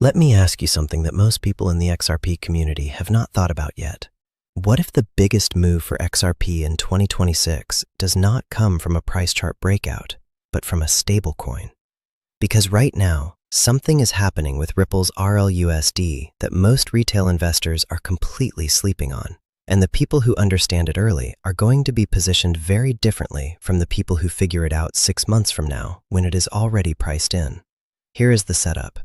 Let me ask you something that most people in the XRP community have not thought about yet. What if the biggest move for XRP in 2026 does not come from a price chart breakout, but from a stablecoin? Because right now, something is happening with Ripple's RLUSD that most retail investors are completely sleeping on. And the people who understand it early are going to be positioned very differently from the people who figure it out 6 months from now when it is already priced in. Here is the setup.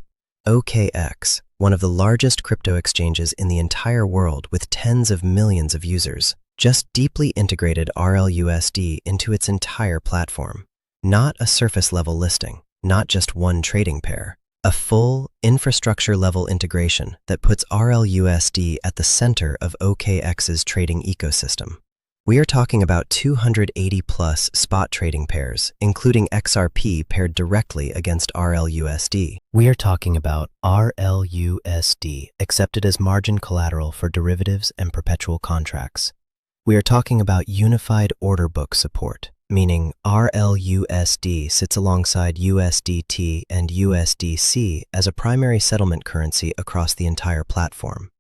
OKX, one of the largest crypto exchanges in the entire world with tens of millions of users, just deeply integrated RLUSD into its entire platform. Not a surface-level listing, not just one trading pair. A full, infrastructure-level integration that puts RLUSD at the center of OKX's trading ecosystem. We are talking about 280-plus spot trading pairs, including XRP paired directly against RLUSD. We are talking about RLUSD accepted as margin collateral for derivatives and perpetual contracts. We are talking about unified order book support, meaning RLUSD sits alongside USDT and USDC as a primary settlement currency across the entire platform.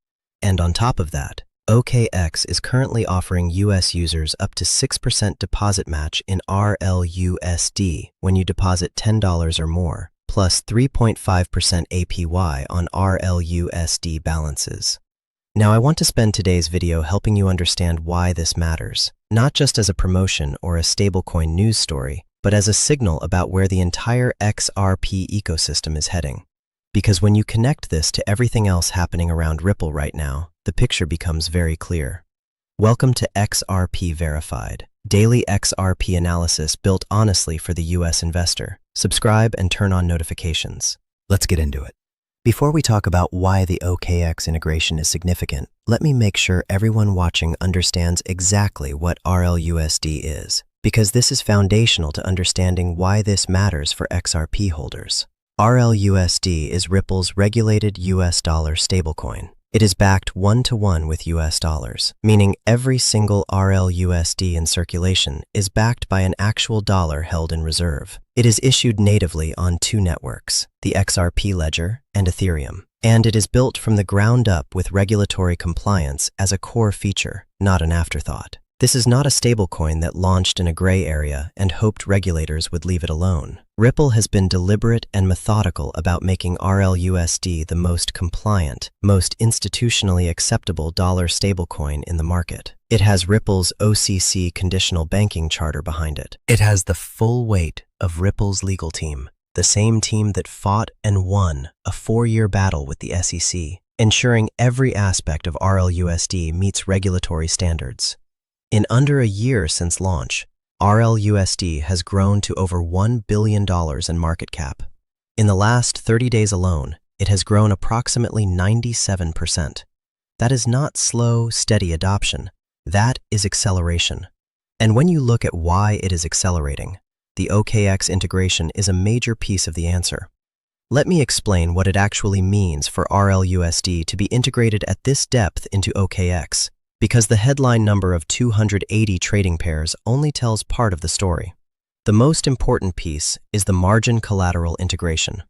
And on top of that, OKX is currently offering US users up to 6% deposit match in RLUSD when you deposit $10 or more, plus 3.5% APY on RLUSD balances. Now I want to spend today's video helping you understand why this matters, not just as a promotion or a stablecoin news story, but as a signal about where the entire XRP ecosystem is heading. Because when you connect this to everything else happening around Ripple right now, the picture becomes very clear. Welcome to XRP Verified, daily XRP analysis built honestly for the US investor. Subscribe and turn on notifications. Let's get into it. Before we talk about why the OKX integration is significant, let me make sure everyone watching understands exactly what RLUSD is, because this is foundational to understanding why this matters for XRP holders. RLUSD is Ripple's regulated US dollar stablecoin. It is backed 1-to-1 with US dollars, meaning every single RLUSD in circulation is backed by an actual dollar held in reserve. It is issued natively on 2 networks, the XRP ledger and Ethereum, and it is built from the ground up with regulatory compliance as a core feature, not an afterthought. This is not a stablecoin that launched in a gray area and hoped regulators would leave it alone. Ripple has been deliberate and methodical about making RLUSD the most compliant, most institutionally acceptable dollar stablecoin in the market. It has Ripple's OCC conditional banking charter behind it. It has the full weight of Ripple's legal team, the same team that fought and won a 4-year battle with the SEC, ensuring every aspect of RLUSD meets regulatory standards. In under a year since launch, RLUSD has grown to over $1 billion in market cap. In the last 30 days alone, it has grown approximately 97%. That is not slow, steady adoption. That is acceleration. And when you look at why it is accelerating, the OKX integration is a major piece of the answer. Let me explain what it actually means for RLUSD to be integrated at this depth into OKX, because the headline number of 280 trading pairs only tells part of the story. The most important piece is the margin collateral integration.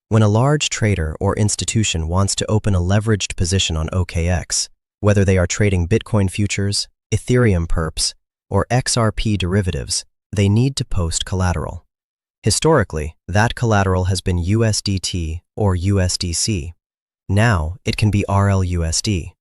When a large trader or institution wants to open a leveraged position on OKX, whether they are trading Bitcoin futures, Ethereum perps, or XRP derivatives, they need to post collateral. Historically, that collateral has been USDT or USDC. Now, it can be RLUSD.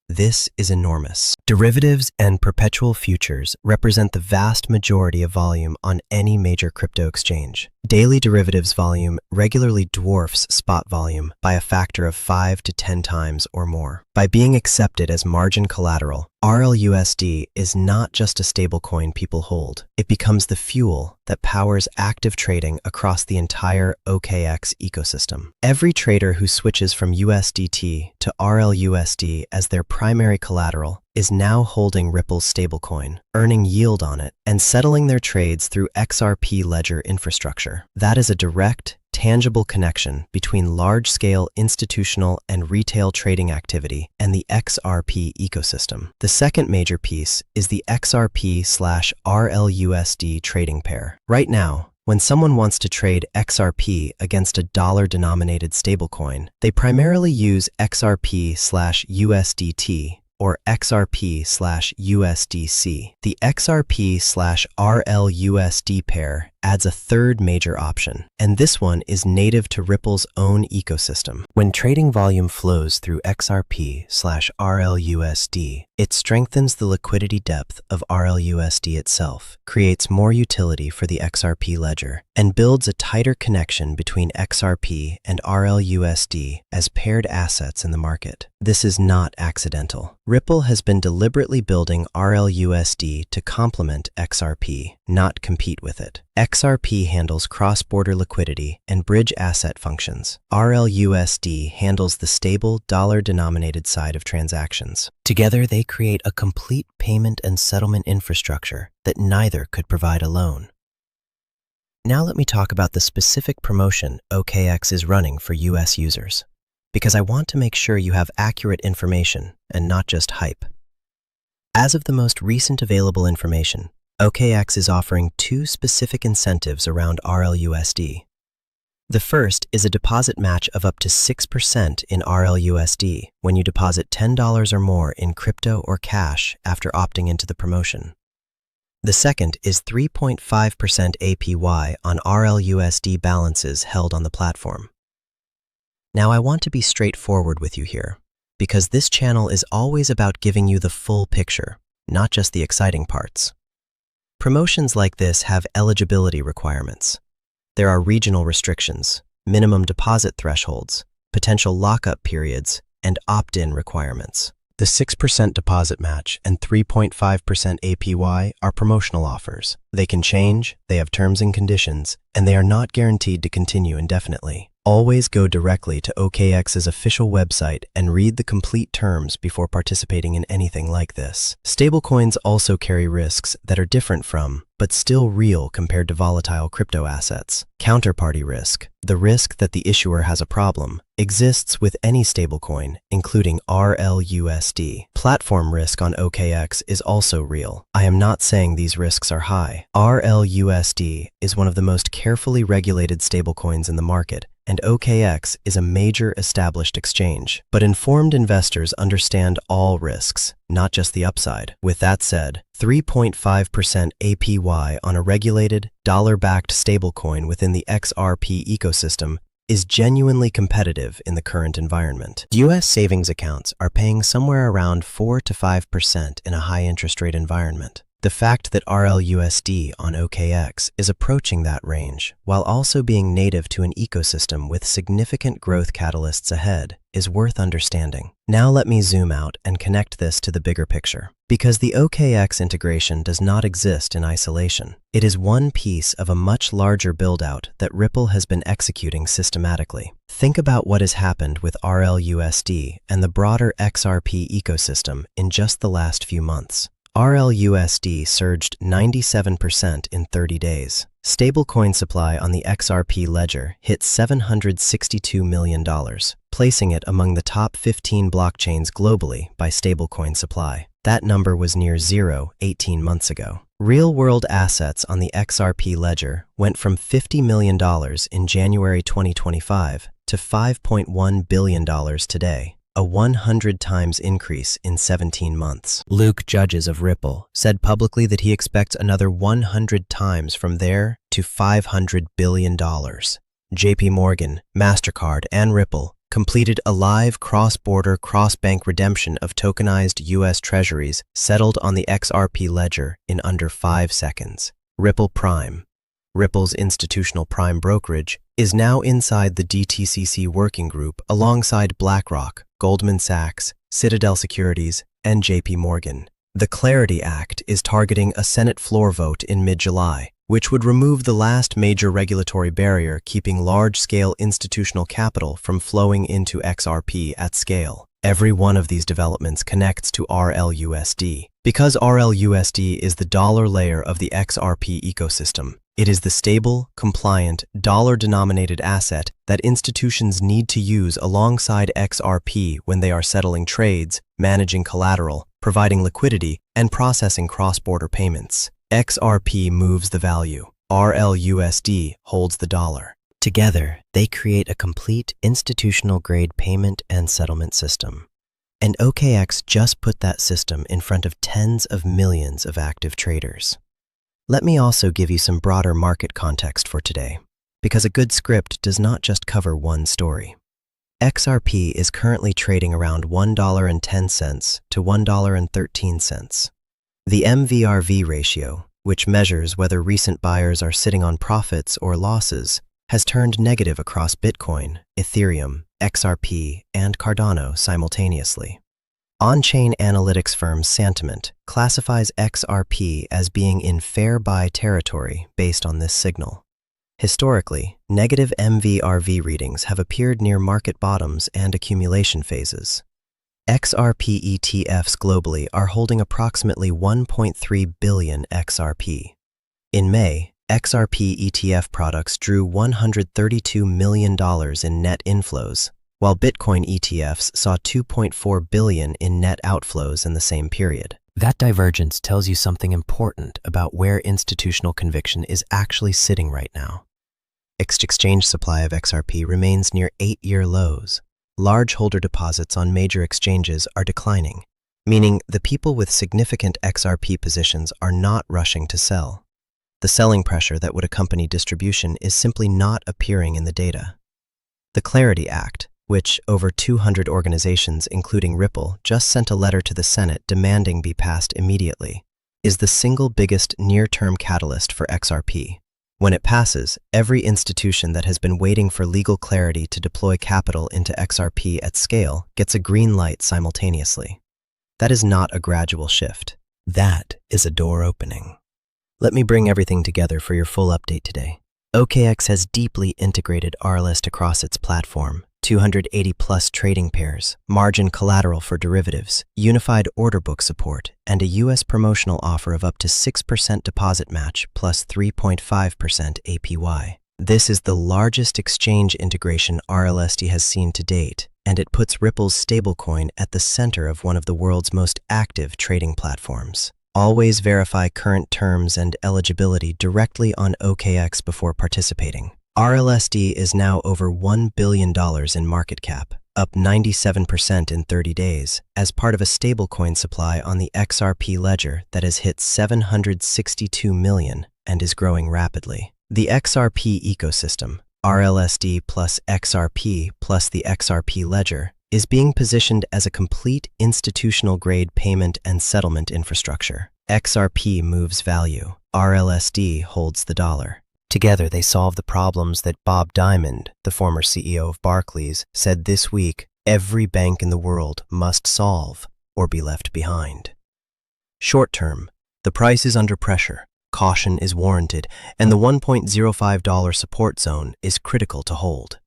This is enormous. Derivatives and perpetual futures represent the vast majority of volume on any major crypto exchange. Daily derivatives volume regularly dwarfs spot volume by a factor of 5 to 10 times or more. By being accepted as margin collateral, RLUSD is not just a stablecoin people hold. It becomes the fuel that powers active trading across the entire OKX ecosystem. Every trader who switches from USDT to RLUSD as their primary collateral is now holding Ripple's stablecoin, earning yield on it, and settling their trades through XRP ledger infrastructure. That is a direct, tangible connection between large-scale institutional and retail trading activity and the XRP ecosystem. The second major piece is the XRP/RLUSD trading pair. Right now, When someone wants to trade XRP against a dollar-denominated stablecoin, they primarily use XRP/USDT or XRP/USDC. The XRP/RLUSD pair adds a third major option, and this one is native to Ripple's own ecosystem. When trading volume flows through XRP/RLUSD, it strengthens the liquidity depth of RLUSD itself, creates more utility for the XRP ledger, and builds a tighter connection between XRP and RLUSD as paired assets in the market. This is not accidental. Ripple has been deliberately building RLUSD to complement XRP, not compete with it. XRP handles cross-border liquidity and bridge asset functions. RLUSD handles the stable dollar-denominated side of transactions. Together, they create a complete payment and settlement infrastructure that neither could provide alone. Now let me talk about the specific promotion OKX is running for US users, because I want to make sure you have accurate information and not just hype. As of the most recent available information, OKX is offering two specific incentives around RLUSD. The first is a deposit match of up to 6% in RLUSD when you deposit $10 or more in crypto or cash after opting into the promotion. The second is 3.5% APY on RLUSD balances held on the platform. Now I want to be straightforward with you here, because this channel is always about giving you the full picture, not just the exciting parts. Promotions like this have eligibility requirements. There are regional restrictions, minimum deposit thresholds, potential lockup periods, and opt-in requirements. The 6% deposit match and 3.5% APY are promotional offers. They can change, they have terms and conditions, and they are not guaranteed to continue indefinitely. Always go directly to OKX's official website and read the complete terms before participating in anything like this. Stablecoins also carry risks that are different from, but still real compared to volatile crypto assets. Counterparty risk, the risk that the issuer has a problem, exists with any stablecoin, including RLUSD. Platform risk on OKX is also real. I am not saying these risks are high. RLUSD is one of the most carefully regulated stablecoins in the market, and OKX is a major established exchange. But informed investors understand all risks, not just the upside. With that said, 3.5% APY on a regulated, dollar-backed stablecoin within the XRP ecosystem is genuinely competitive in the current environment. US savings accounts are paying somewhere around 4 to 5% in a high interest rate environment. The fact that RLUSD on OKX is approaching that range, while also being native to an ecosystem with significant growth catalysts ahead, is worth understanding. Now let me zoom out and connect this to the bigger picture. Because the OKX integration does not exist in isolation, it is one piece of a much larger build-out that Ripple has been executing systematically. Think about what has happened with RLUSD and the broader XRP ecosystem in just the last few months. RLUSD surged 97% in 30 days. Stablecoin supply on the XRP ledger hit $762 million, placing it among the top 15 blockchains globally by stablecoin supply. That number was near zero 18 months ago. Real-world assets on the XRP ledger went from $50 million in January 2025 to $5.1 billion today, a 100 times increase in 17 months. Luke Judges of Ripple said publicly that he expects another 100 times from there to $500 billion. JP Morgan, MasterCard, and Ripple completed a live cross-border, cross-bank redemption of tokenized US Treasuries settled on the XRP ledger in under 5 seconds. Ripple Prime, Ripple's institutional prime brokerage, is now inside the DTCC working group alongside BlackRock, Goldman Sachs, Citadel Securities, and JP Morgan. The Clarity Act is targeting a Senate floor vote in mid-July, which would remove the last major regulatory barrier keeping large-scale institutional capital from flowing into XRP at scale. Every one of these developments connects to RLUSD. Because RLUSD is the dollar layer of the XRP ecosystem, it is the stable, compliant, dollar-denominated asset that institutions need to use alongside XRP when they are settling trades, managing collateral, providing liquidity, and processing cross-border payments. XRP moves the value. RLUSD holds the dollar. Together, they create a complete institutional-grade payment and settlement system. And OKX just put that system in front of tens of millions of active traders. Let me also give you some broader market context for today, because a good script does not just cover one story. XRP is currently trading around $1.10 to $1.13. The MVRV ratio, which measures whether recent buyers are sitting on profits or losses, has turned negative across Bitcoin, Ethereum, XRP, and Cardano simultaneously. On-chain analytics firm Santiment classifies XRP as being in fair buy territory based on this signal. Historically, negative MVRV readings have appeared near market bottoms and accumulation phases. XRP ETFs globally are holding approximately 1.3 billion XRP. In May, XRP ETF products drew $132 million in net inflows, while Bitcoin ETFs saw $2.4 billion in net outflows in the same period. That divergence tells you something important about where institutional conviction is actually sitting right now. Exchange supply of XRP remains near 8-year lows. Large holder deposits on major exchanges are declining, meaning the people with significant XRP positions are not rushing to sell. The selling pressure that would accompany distribution is simply not appearing in the data. The Clarity Act, which over 200 organizations, including Ripple, just sent a letter to the Senate demanding be passed immediately, is the single biggest near-term catalyst for XRP. When it passes, every institution that has been waiting for legal clarity to deploy capital into XRP at scale gets a green light simultaneously. That is not a gradual shift. That is a door opening. Let me bring everything together for your full update today. OKX has deeply integrated RLUSD across its platform, 280-plus trading pairs, margin collateral for derivatives, unified order book support, and a U.S. promotional offer of up to 6% deposit match plus 3.5% APY. This is the largest exchange integration RLUSD has seen to date, and it puts Ripple's stablecoin at the center of one of the world's most active trading platforms. Always verify current terms and eligibility directly on OKX before participating. RLUSD is now over $1 billion in market cap, up 97% in 30 days, as part of a stablecoin supply on the XRP ledger that has hit 762 million and is growing rapidly. The XRP ecosystem, RLUSD plus XRP plus the XRP ledger, is being positioned as a complete institutional-grade payment and settlement infrastructure. XRP moves value. RLUSD holds the dollar. Together, they solve the problems that Bob Diamond, the former CEO of Barclays, said this week every bank in the world must solve or be left behind. Short term, the price is under pressure, caution is warranted, and the $1.05 support zone is critical to hold.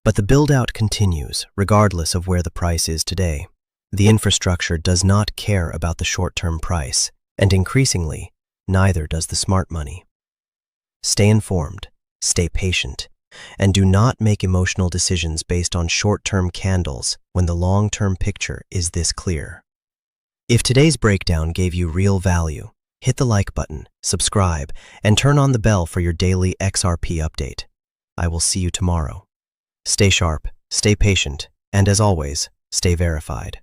But the build-out continues, regardless of where the price is today. The infrastructure does not care about the short-term price, and increasingly, neither does the smart money. Stay informed, stay patient, and do not make emotional decisions based on short-term candles when the long-term picture is this clear. If today's breakdown gave you real value, hit the like button, subscribe, and turn on the bell for your daily XRP update. I will see you tomorrow. Stay sharp, stay patient, and as always, stay verified.